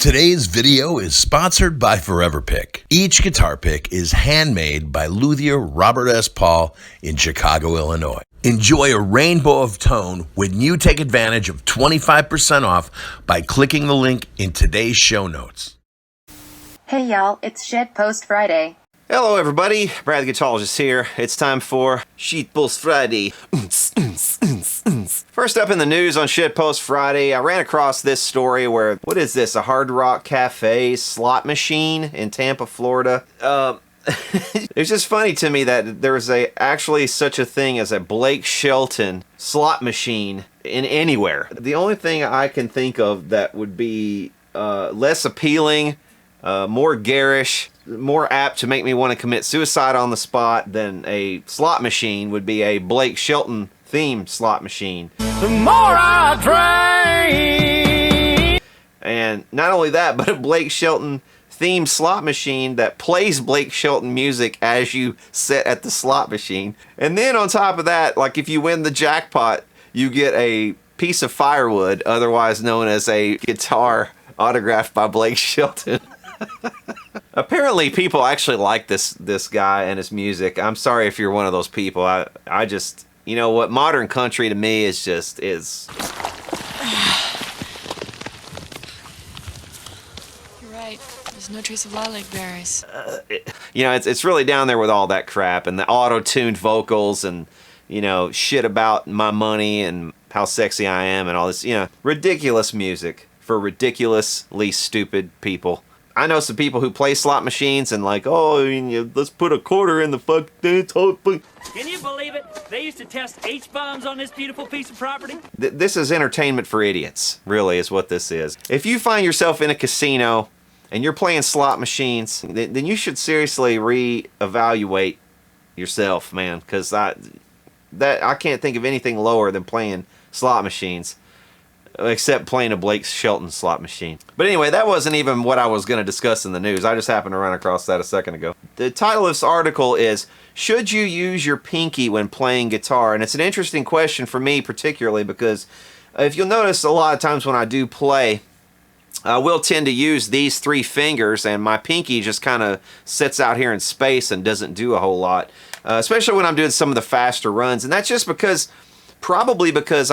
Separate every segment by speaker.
Speaker 1: Today's video is sponsored by Forever Pick. Each guitar pick is handmade by luthier Robert S. Paul in Chicago, Illinois. Enjoy a rainbow of tone when you take advantage of 25% off by clicking the link in today's show notes.
Speaker 2: Hey y'all, it's Shed Post Friday.
Speaker 3: Hello everybody, Brad the Guitologist here. It's time for Sheet Post Friday. First up in the news on Shit Post Friday, I ran across this story where, what is this, a Hard Rock Cafe slot machine in Tampa, Florida? It's just funny to me that there's actually such a thing as a Blake Shelton slot machine in anywhere. The only thing I can think of that would be less appealing, more garish, more apt to make me want to commit suicide on the spot than a slot machine would be a Blake Shelton themed slot machine.
Speaker 4: The more I drink.
Speaker 3: And not only that, but a Blake Shelton themed slot machine that plays Blake Shelton music as you sit at the slot machine. And then on top of that, like if you win the jackpot, you get a piece of firewood, otherwise known as a guitar autographed by Blake Shelton. Apparently people actually like this guy and his music. I'm sorry if you're one of those people. I just, you know what, modern country to me is
Speaker 5: You're right. There's no trace of lilac berries.
Speaker 3: You know, it's really down there with all that crap and the auto-tuned vocals and, you know, shit about my money and how sexy I am and all this, you know, ridiculous music for ridiculously stupid people. I know some people who play slot machines and like, oh, let's put a quarter in the fuck.
Speaker 4: Can you believe it? They used to test H-bombs on this beautiful piece of property.
Speaker 3: This is entertainment for idiots, really, is what this is. If you find yourself in a casino and you're playing slot machines, then you should seriously reevaluate yourself, man, because I can't think of anything lower than playing slot machines. Except playing a Blake Shelton slot machine. But anyway, that wasn't even what I was going to discuss in the news. I just happened to run across that a second ago. The title of this article is, should you use your pinky when playing guitar? And it's an interesting question for me particularly because if you'll notice a lot of times when I do play, I will tend to use these three fingers and my pinky just kind of sits out here in space and doesn't do a whole lot. Especially when I'm doing some of the faster runs. And that's just because, probably because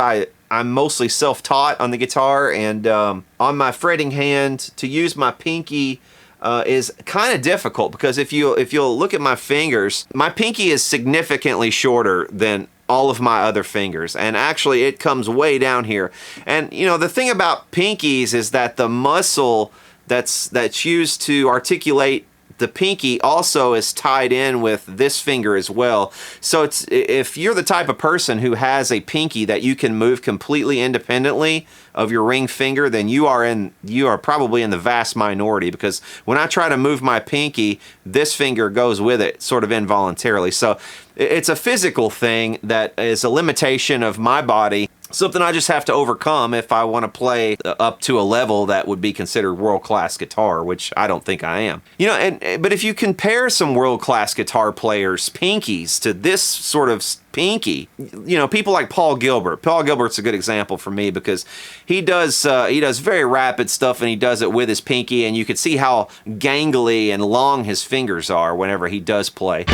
Speaker 3: I'm mostly self-taught on the guitar, and on my fretting hand to use my pinky is kind of difficult because if you'll look at my fingers, my pinky is significantly shorter than all of my other fingers, and actually it comes way down here. And you know, the thing about pinkies is that the muscle that's used to articulate the pinky also is tied in with this finger as well. So if you're the type of person who has a pinky that you can move completely independently of your ring finger, then you are probably in the vast minority, because when I try to move my pinky, this finger goes with it sort of involuntarily. So it's a physical thing that is a limitation of my body, something I just have to overcome if I want to play up to a level that would be considered world-class guitar, which I don't think I am. You know, but if you compare some world-class guitar players' pinkies to this sort of pinky, you know, people like Paul Gilbert. Paul Gilbert's a good example for me because he does very rapid stuff and he does it with his pinky, and you can see how gangly and long his fingers are whenever he does play.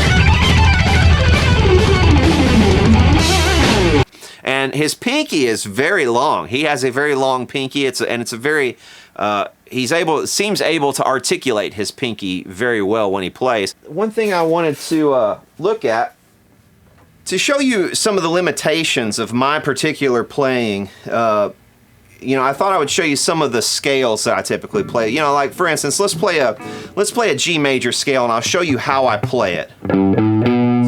Speaker 3: And his pinky is very long. He has a very long pinky. It's a very seems able to articulate his pinky very well when he plays. One thing I wanted to look at to show you some of the limitations of my particular playing. You know, I thought I would show you some of the scales that I typically play. You know, like for instance, let's play a G major scale, and I'll show you how I play it.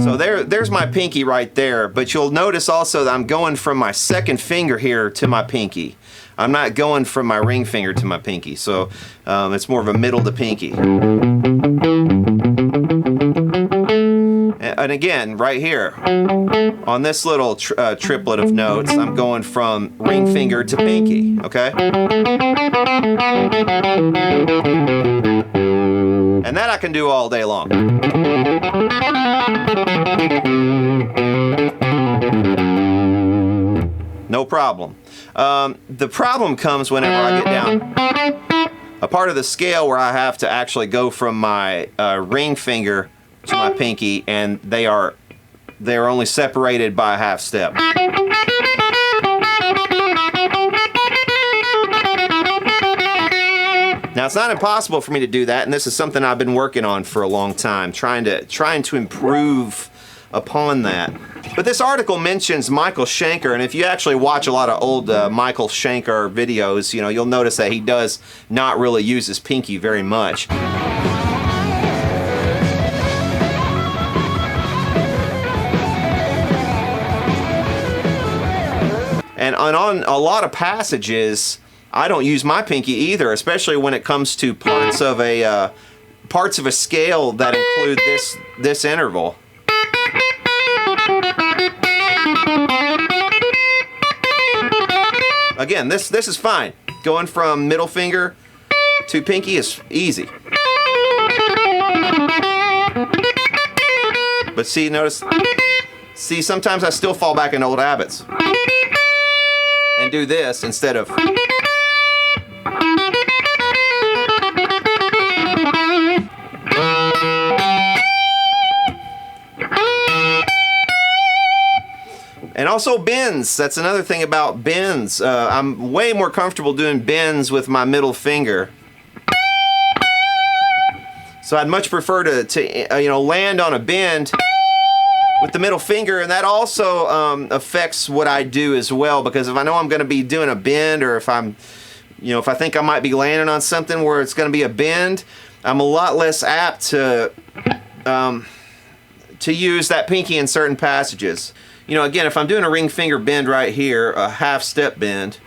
Speaker 3: So there's my pinky right there, but you'll notice also that I'm going from my second finger here to my pinky. I'm not going from my ring finger to my pinky, so it's more of a middle to pinky. And again, right here, on this little triplet of notes, I'm going from ring finger to pinky, okay? And that I can do all day long. No problem. The problem comes whenever I get down a part of the scale where I have to actually go from my ring finger to my pinky, and they are only separated by a half step. Now, it's not impossible for me to do that, and this is something I've been working on for a long time, trying to improve upon that. But this article mentions Michael Schenker, and if you actually watch a lot of old Michael Schenker videos, you know, you'll notice that he does not really use his pinky very much. And on a lot of passages, I don't use my pinky either, especially when it comes to parts of a scale that include this interval. Again, this is fine. Going from middle finger to pinky is easy. But see, sometimes I still fall back into old habits and do this instead of. And also bends. That's another thing about bends. I'm way more comfortable doing bends with my middle finger. So I'd much prefer to land on a bend with the middle finger, and that also affects what I do as well, because if I know I'm going to be doing a bend, or if I think I might be landing on something where it's going to be a bend, I'm a lot less apt to use that pinky in certain passages. You know, again, if I'm doing a ring finger bend right here, a half step bend,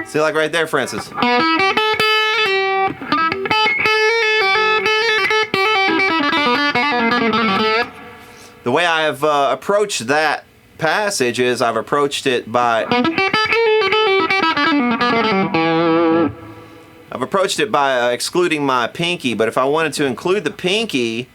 Speaker 3: see, like right there, Francis. The way I have approached that passage is I've approached it by excluding my pinky, but if I wanted to include the pinky,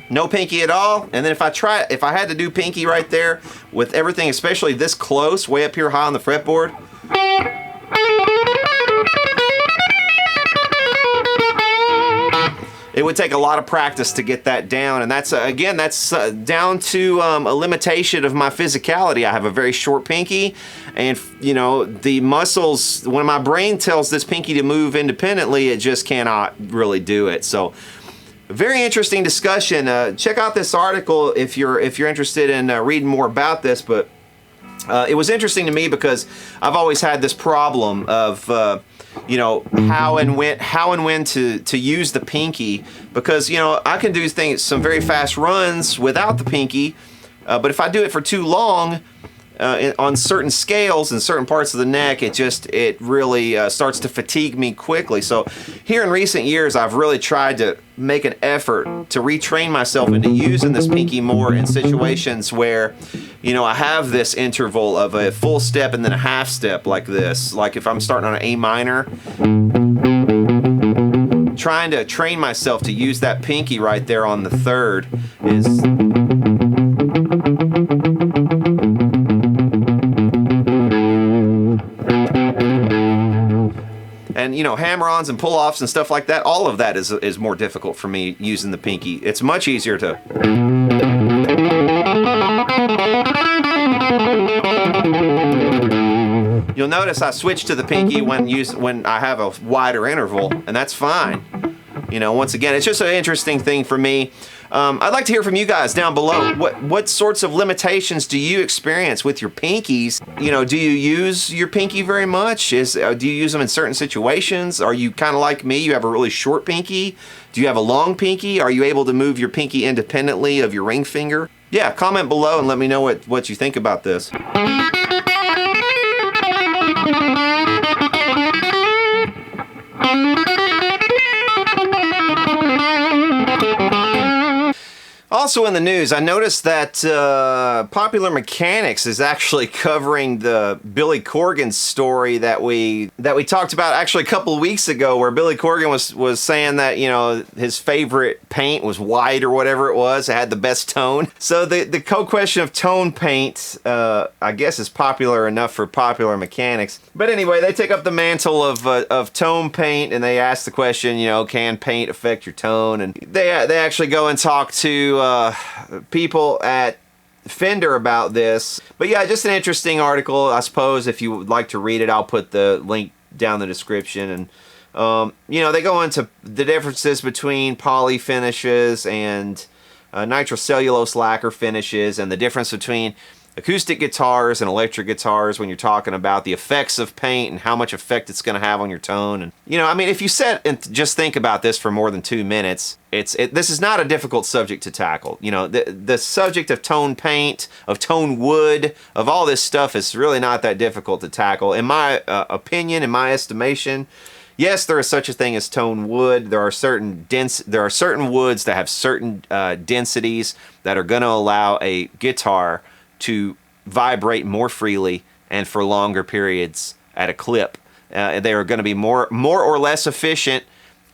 Speaker 3: no pinky at all. And then if I had to do pinky right there with everything, especially this close, way up here high on the fretboard, it would take a lot of practice to get that down, and that's down to a limitation of my physicality. I have a very short pinky, and the muscles, when my brain tells this pinky to move independently, it just cannot really do it. So very interesting discussion. Check out this article if you're interested in reading more about this. But it was interesting to me because I've always had this problem of how and when to use the pinky, because I can do some very fast runs without the pinky, but if I do it for too long on certain scales and certain parts of the neck, it really starts to fatigue me quickly. So here in recent years, I've really tried to make an effort to retrain myself into using this pinky more in situations where I have this interval of a full step and then a half step like this. Like if I'm starting on an A minor, trying to train myself to use that pinky right there on the third is... And hammer-ons and pull-offs and stuff like that, all of that is more difficult for me using the pinky. It's much easier to... You'll notice I switch to the pinky when I have a wider interval, and that's fine. You know, once again, it's just an interesting thing for me. I'd like to hear from you guys down below. What sorts of limitations do you experience with your pinkies? You know, do you use your pinky very much? Do you use them in certain situations? Are you kind of like me? You have a really short pinky? Do you have a long pinky? Are you able to move your pinky independently of your ring finger? Yeah, comment below and let me know what you think about this. Also in the news, I noticed that Popular Mechanics is actually covering the Billy Corgan story that we talked about actually a couple of weeks ago, where Billy Corgan was saying that, you know, his favorite paint was white or whatever it was. It had the best tone. So the question of tone paint, I guess, is popular enough for Popular Mechanics. But anyway, they take up the mantle of tone paint, and they ask the question, you know, can paint affect your tone? And they actually go and talk to people at FENDER about this. But yeah, just an interesting article. I suppose if you would like to read it, I'll put the link down in the description. And you know, they go into the differences between poly finishes and nitrocellulose lacquer finishes, and the difference between acoustic guitars and electric guitars when you're talking about the effects of paint and how much effect it's going to have on your tone. And you know, I mean, if you sit and just think about this for more than 2 minutes, this is not a difficult subject to tackle. You know, the subject of tone paint, of tone wood, of all this stuff is really not that difficult to tackle. In my opinion, in my estimation, yes, there is such a thing as tone wood. There are certain woods that have certain densities that are going to allow a guitar to vibrate more freely and for longer periods at a clip. They are going to be more or less efficient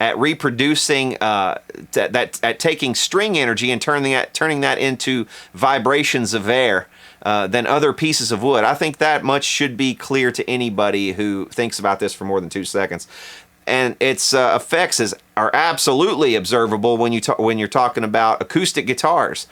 Speaker 3: at reproducing at taking string energy and turning that into vibrations of air than other pieces of wood. I think that much should be clear to anybody who thinks about this for more than 2 seconds. And its effects are absolutely observable when you're talking about acoustic guitars.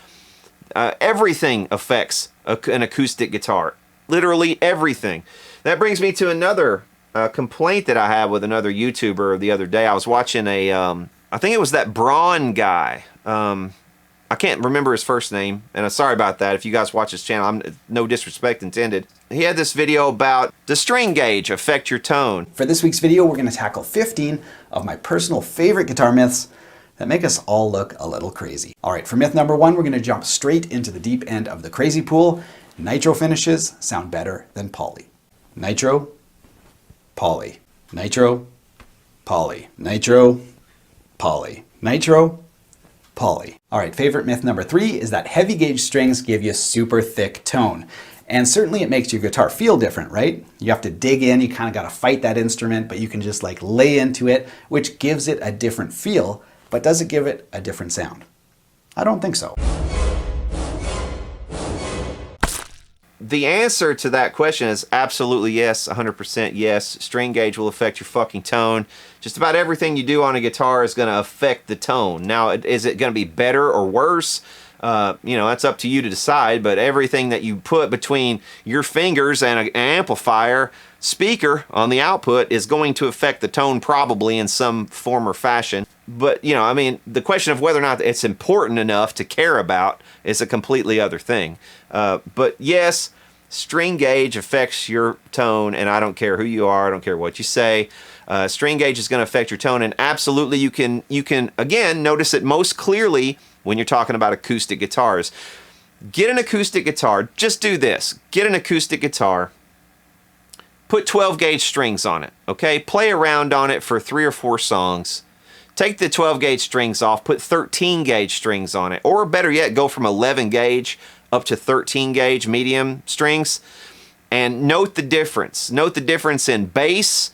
Speaker 3: Everything affects an acoustic guitar. Literally everything. That brings me to another complaint that I had with another YouTuber the other day. I was watching I think it was that Braun guy. I can't remember his first name, and I'm sorry about that. If you guys watch his channel, no disrespect intended. He had this video about the string gauge affect your tone.
Speaker 6: For this week's video, we're going to tackle 15 of my personal favorite guitar myths that make us all look a little crazy. All right, for myth number 1, we're going to jump straight into the deep end of the crazy pool. Nitro finishes sound better than poly. Nitro, poly. Nitro, poly. Nitro, poly. Nitro, poly. All right, favorite myth number 3 is that heavy gauge strings give you super thick tone. And certainly it makes your guitar feel different, right? You have to dig in, you kind of got to fight that instrument, but you can just like lay into it, which gives it a different feel. But does it give it a different sound? I don't think so.
Speaker 3: The answer to that question is absolutely yes, 100% yes. String gauge will affect your fucking tone. Just about everything you do on a guitar is going to affect the tone. Now, is it going to be better or worse? You know, that's up to you to decide, but everything that you put between your fingers and an amplifier speaker on the output is going to affect the tone probably in some form or fashion. But, you know, I mean, the question of whether or not it's important enough to care about is a completely other thing. But yes, string gauge affects your tone, and I don't care who you are, I don't care what you say. String gauge is going to affect your tone, and absolutely you can again notice it most clearly when you're talking about acoustic guitars. Get an acoustic guitar, just do this. Get an acoustic guitar, put 12 gauge strings on it, okay? Play around on it for 3 or 4 songs. Take the 12 gauge strings off, put 13 gauge strings on it, or better yet, go from 11 gauge up to 13 gauge medium strings, and note the difference. Note the difference in bass,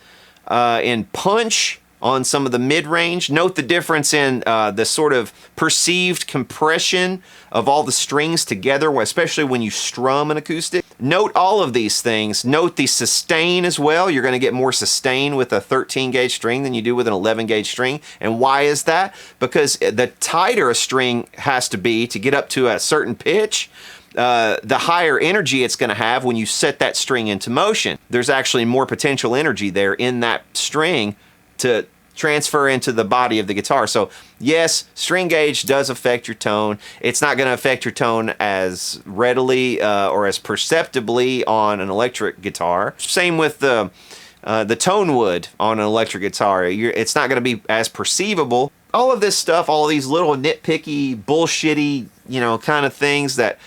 Speaker 3: in punch on some of the mid-range. Note the difference in the sort of perceived compression of all the strings together, especially when you strum an acoustic. Note all of these things. Note the sustain as well. You're going to get more sustain with a 13 gauge string than you do with an 11 gauge string. And why is that? Because the tighter a string has to be to get up to a certain pitch, the higher energy it's going to have when you set that string into motion. There's actually more potential energy there in that string to transfer into the body of the guitar. So yes, string gauge does affect your tone. It's not going to affect your tone as readily or as perceptibly on an electric guitar. Same with the tonewood on an electric guitar. It's not going to be as perceivable. All of this stuff, all of these little nitpicky, bullshitty, kind of things that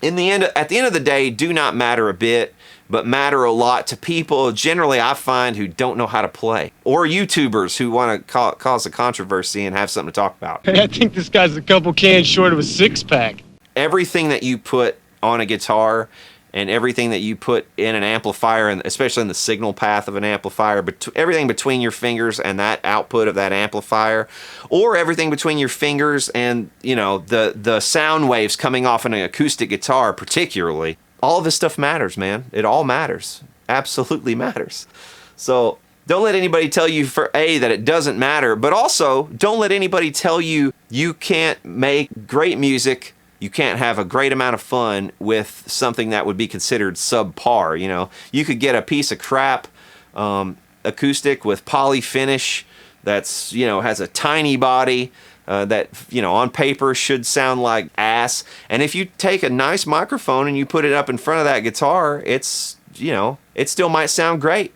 Speaker 3: at the end of the day do not matter a bit, but matter a lot to people generally, I find, who don't know how to play, or YouTubers who want to cause a controversy and have something to talk about.
Speaker 7: I think this guy's a couple cans short of a six-pack.
Speaker 3: Everything that you put on a guitar and everything that you put in an amplifier, and especially in the signal path of an amplifier, everything between your fingers and that output of that amplifier, or everything between your fingers and the sound waves coming off an acoustic guitar particularly, all of this stuff matters, man. It all matters. Absolutely matters. So don't let anybody tell you that it doesn't matter, but also don't let anybody tell you you can't make great music, you can't have a great amount of fun with something that would be considered subpar. You could get a piece of crap acoustic with poly finish that's, has a tiny body that, on paper should sound like ass. And if you take a nice microphone and you put it up in front of that guitar, it still might sound great.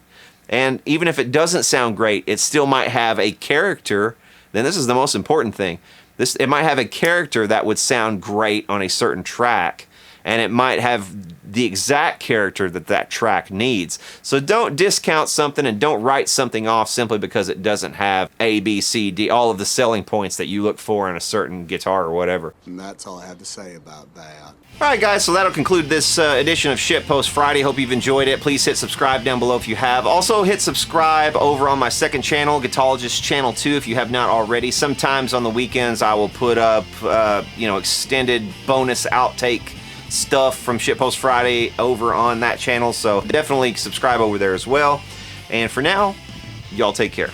Speaker 3: And even if it doesn't sound great, it still might have a character. Then this is the most important thing. It might have a character that would sound great on a certain track, and it might have the exact character that track needs. So don't discount something and don't write something off simply because it doesn't have A, B, C, D, all of the selling points that you look for in a certain guitar or whatever.
Speaker 8: And that's all I have to say about that.
Speaker 3: Alright guys, so that'll conclude this edition of Shitpost Friday. Hope you've enjoyed it. Please hit subscribe down below if you have. Also hit subscribe over on my second channel, Guitologist Channel 2, if you have not already. Sometimes on the weekends I will put up extended bonus outtake stuff from Shitpost Friday over on that channel, so definitely subscribe over there as well. And for now, y'all take care.